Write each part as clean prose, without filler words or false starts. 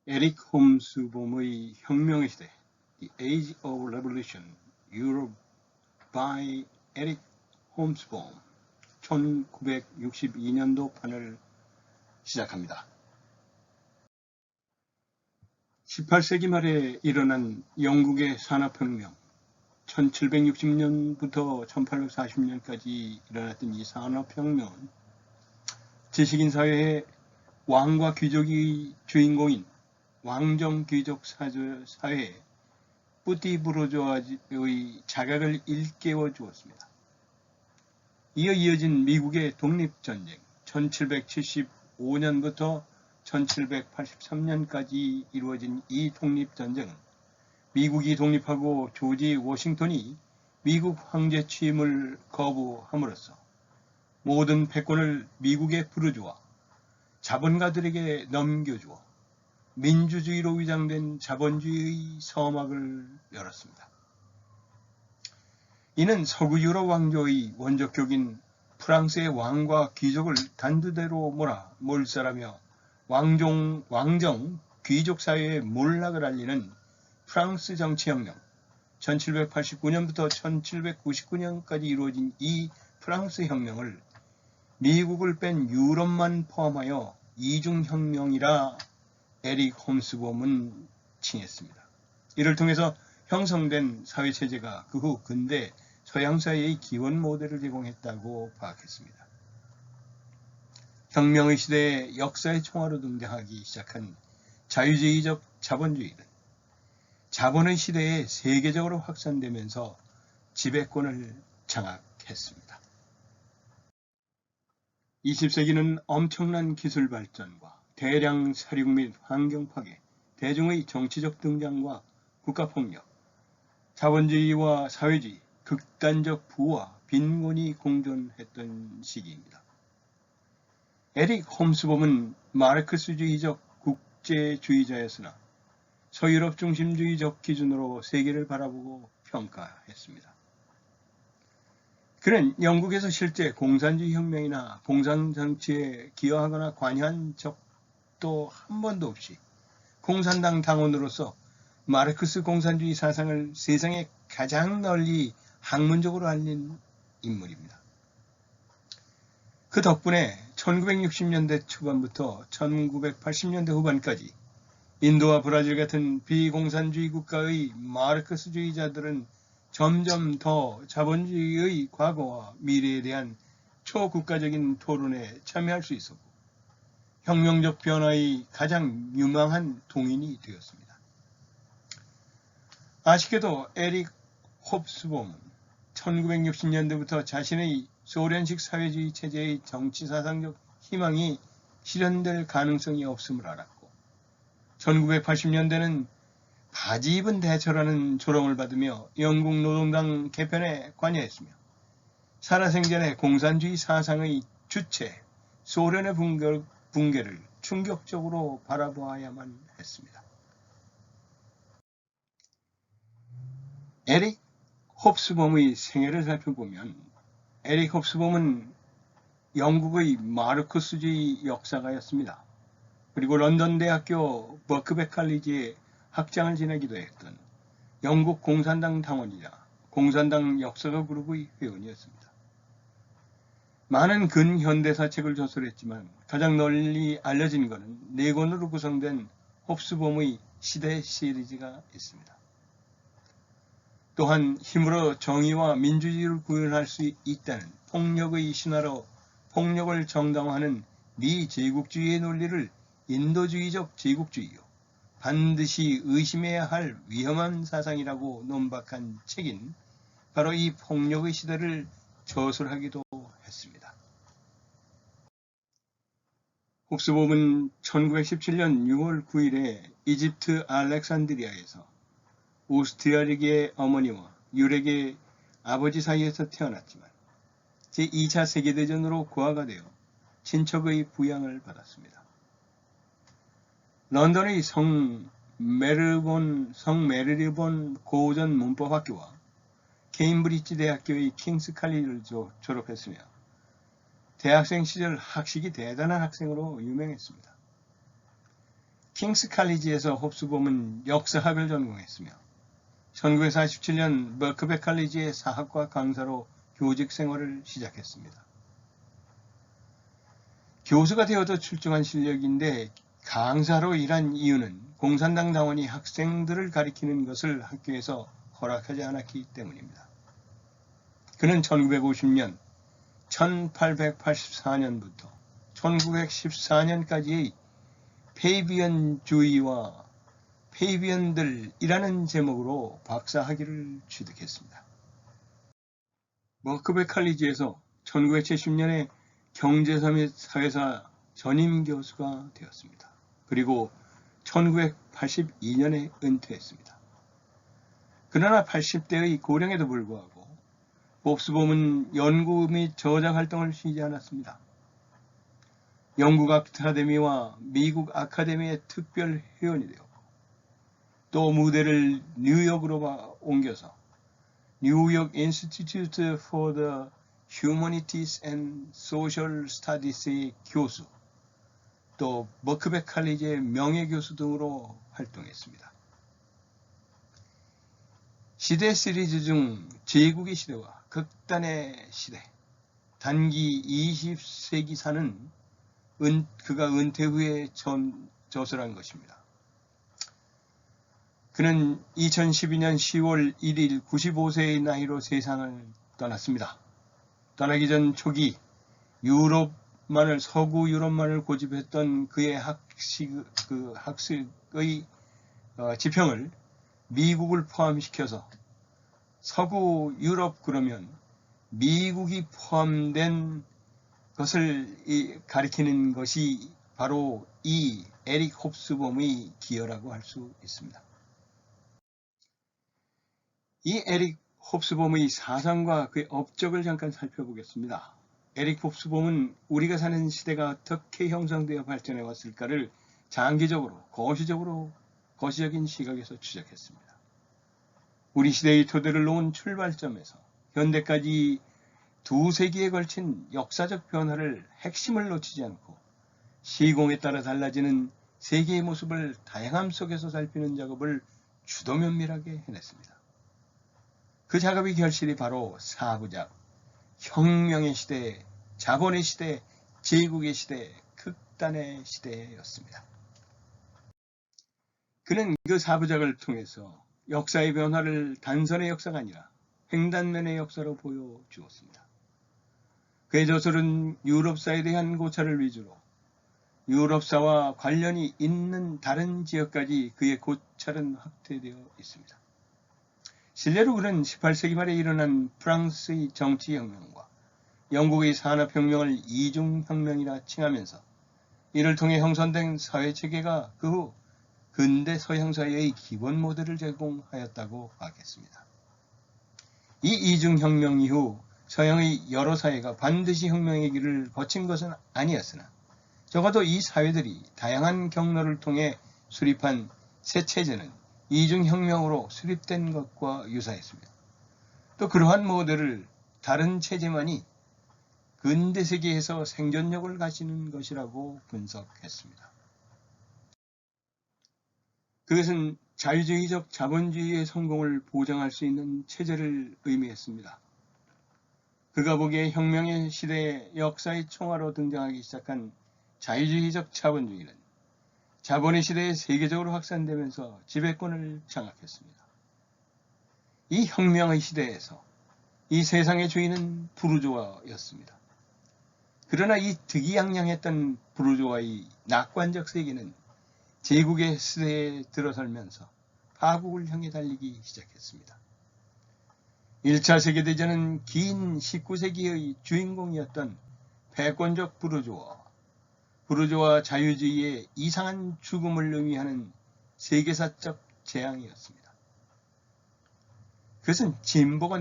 에릭 홈스봄의 혁명의 시대, The Age of Revolution, Europe by 에릭 홈스봄, 1962년도 판을 시작합니다. 18세기 말에 일어난 영국의 산업혁명, 1760년부터 1840년까지 일어났던 이 산업혁명은 지식인 사회의 왕과 귀족이 주인공인 왕정 귀족 사회에 뿌띠부르주아의 자각을 일깨워 주었습니다. 이어 이어진 미국의 독립전쟁, 1775년부터 1783년까지 이루어진 이 독립전쟁은 미국이 독립하고 조지 워싱턴이 미국 황제 취임을 거부함으로써 모든 패권을 미국의 부르주아, 자본가들에게 넘겨주어 민주주의로 위장된 자본주의의 서막을 열었습니다. 이는 서구 유럽 왕조의 원조격인 프랑스의 왕과 귀족을 단두대로 몰살하며 왕정 귀족 사회의 몰락을 알리는 프랑스 정치혁명, 1789년부터 1799년까지 이루어진 이 프랑스 혁명을 미국을 뺀 유럽만 포함하여 이중혁명이라 에릭 홈스봄은 칭했습니다. 이를 통해서 형성된 사회체제가 그 후 근대 서양사회의 기원 모델을 제공했다고 파악했습니다. 혁명의 시대에 역사의 총화로 등장하기 시작한 자유주의적 자본주의는 자본의 시대에 세계적으로 확산되면서 지배권을 장악했습니다. 20세기는 엄청난 기술 발전과 대량 사륙 및 환경 파괴, 대중의 정치적 등장과 국가폭력, 자본주의와 사회주의, 극단적 부와 빈곤이 공존했던 시기입니다. 에릭 홈스봄은 마르크스주의적 국제주의자였으나 서유럽 중심주의적 기준으로 세계를 바라보고 평가했습니다. 그는 영국에서 실제 공산주의 혁명이나 공산정치에 기여하거나 관여한 적도 한 번도 없이 공산당 당원으로서 마르크스 공산주의 사상을 세상에 가장 널리 학문적으로 알린 인물입니다. 그 덕분에 1960년대 초반부터 1980년대 후반까지 인도와 브라질 같은 비공산주의 국가의 마르크스주의자들은 점점 더 자본주의의 과거와 미래에 대한 초국가적인 토론에 참여할 수 있었고 혁명적 변화의 가장 유망한 동인이 되었습니다. 아쉽게도 에릭 홈스봄은 1960년대부터 자신의 소련식 사회주의 체제의 정치사상적 희망이 실현될 가능성이 없음을 알았고 1980년대는 바지 입은 대처라는 조롱을 받으며 영국 노동당 개편에 관여했으며 살아생전에 공산주의 사상의 주체 소련의 붕괴를 충격적으로 바라보아야만 했습니다. 에릭 홈스봄의 생애를 살펴보면 에릭 홈스봄은 영국의 마르크스주의 역사가였습니다. 그리고 런던 대학교 버크백 칼리지에 학장을 지내기도 했던 영국 공산당 당원이자 공산당 역사가 그룹의 회원이었습니다. 많은 근현대사 책을 저술했지만 가장 널리 알려진 것은 4권으로 구성된 홈스봄의 시대 시리즈가 있습니다. 또한 힘으로 정의와 민주주의를 구현할 수 있다는 폭력의 신화로 폭력을 정당화하는 미제국주의의 논리를 인도주의적 제국주의요 반드시 의심해야 할 위험한 사상이라고 논박한 책인 바로 이 폭력의 시대를 저술하기도 했습니다. 홈스봄은 1917년 6월 9일에 이집트 알렉산드리아에서 오스트리아의 어머니와 유렉의 아버지 사이에서 태어났지만 제2차 세계대전으로 고아가 되어 친척의 부양을 받았습니다. 런던의 성 메리르본 고전 문법학교와 케임브리지 대학교의 킹스 칼리지를 졸업했으며 대학생 시절 학식이 대단한 학생으로 유명했습니다. 킹스 칼리지에서 홉스봄은 역사학을 전공했으며 1947년 버크백 칼리지의 사학과 강사로 교직 생활을 시작했습니다. 교수가 되어도 출중한 실력인데 강사로 일한 이유는 공산당 당원이 학생들을 가리키는 것을 학교에서 허락하지 않았기 때문입니다. 그는 1950년 1884년부터 1914년까지의 페이비언주의와 페이비언들이라는 제목으로 박사학위를 취득했습니다. 버크백 칼리지에서 1970년에 경제사 및 사회사 전임 교수가 되었습니다. 그리고 1982년에 은퇴했습니다. 그러나 80대의 고령에도 불구하고 홉스봄은 연구 및 저작 활동을 쉬지 않았습니다. 영국 아카데미와 미국 아카데미의 특별 회원이 되었고 또 무대를 뉴욕으로 옮겨서 뉴욕 Institute for the Humanities and Social Studies의 교수, 또 버크백 칼리지의 명예교수 등으로 활동했습니다. 시대 시리즈 중 제국의 시대와 극단의 시대, 단기 20세기사는 그가 은퇴 후에 저술한 것입니다. 그는 2012년 10월 1일 95세의 나이로 세상을 떠났습니다. 떠나기 전 초기 서구 유럽만을 고집했던 그의 학식의 지평을 미국을 포함시켜서 서구 유럽 그러면 미국이 포함된 것을 가리키는 것이 바로 이 에릭 홉스봄의 기여라고 할 수 있습니다. 이 에릭 홉스봄의 사상과 그의 업적을 잠깐 살펴보겠습니다. 에릭 홉스봄은 우리가 사는 시대가 어떻게 형성되어 발전해 왔을까를 장기적으로, 거시적인 시각에서 추적했습니다. 우리 시대의 토대를 놓은 출발점에서 현대까지 2세기에 걸친 역사적 변화를 핵심을 놓치지 않고 시공에 따라 달라지는 세계의 모습을 다양함 속에서 살피는 작업을 주도 면밀하게 해냈습니다. 그 작업의 결실이 바로 4부작, 혁명의 시대, 자본의 시대, 제국의 시대, 극단의 시대였습니다. 그는 그 4부작을 통해서 역사의 변화를 단선의 역사가 아니라 횡단면의 역사로 보여주었습니다. 그의 저술은 유럽사에 대한 고찰을 위주로 유럽사와 관련이 있는 다른 지역까지 그의 고찰은 확대되어 있습니다. 실례로 그는 18세기 말에 일어난 프랑스의 정치혁명과 영국의 산업혁명을 이중혁명이라 칭하면서 이를 통해 형성된 사회체계가 그 후 근대 서양사회의 기본 모델을 제공하였다고 파악했습니다. 이 이중혁명 이후 서양의 여러 사회가 반드시 혁명의 길을 거친 것은 아니었으나 적어도 이 사회들이 다양한 경로를 통해 수립한 새 체제는 이중혁명으로 수립된 것과 유사했습니다. 또 그러한 모델을 다른 체제만이 근대세계에서 생존력을 가지는 것이라고 분석했습니다. 그것은 자유주의적 자본주의의 성공을 보장할 수 있는 체제를 의미했습니다. 그가 보기에 혁명의 시대에 역사의 총화로 등장하기 시작한 자유주의적 자본주의는 자본의 시대에 세계적으로 확산되면서 지배권을 장악했습니다. 이 혁명의 시대에서 이 세상의 주인은 부르주아였습니다. 그러나 이 득이양양했던 부르주아의 낙관적 세계는 제국의 시대에 들어설면서 파국을 향해 달리기 시작했습니다. 1차 세계대전은 긴 19세기의 주인공이었던 패권적 부르주아 자유주의의 이상한 죽음을 의미하는 세계사적 재앙이었습니다. 그것은 진보가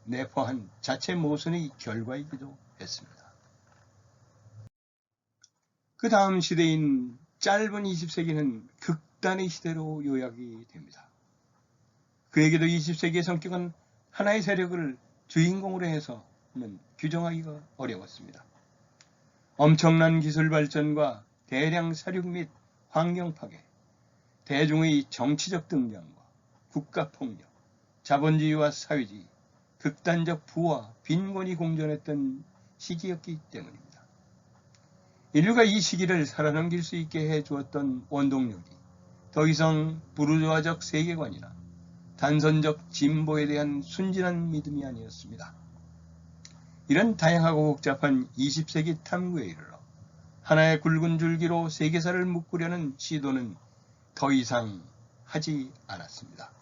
내포한 자체 모순의 결과이기도 했습니다. 그 다음 시대인 짧은 20세기는 극단의 시대로 요약이 됩니다. 그에게도 20세기의 성격은 하나의 세력을 주인공으로 해서는 규정하기가 어려웠습니다. 엄청난 기술 발전과 대량 사륙 및 환경파괴, 대중의 정치적 등장과 국가폭력, 자본주의와 사회주의, 극단적 부와 빈곤이 공존했던 시기였기 때문입니다. 인류가 이 시기를 살아넘길 수 있게 해주었던 원동력이 더 이상 부르주아적 세계관이나 단선적 진보에 대한 순진한 믿음이 아니었습니다. 이런 다양하고 복잡한 20세기 탐구에 이르러 하나의 굵은 줄기로 세계사를 묶으려는 시도는 더 이상 하지 않았습니다.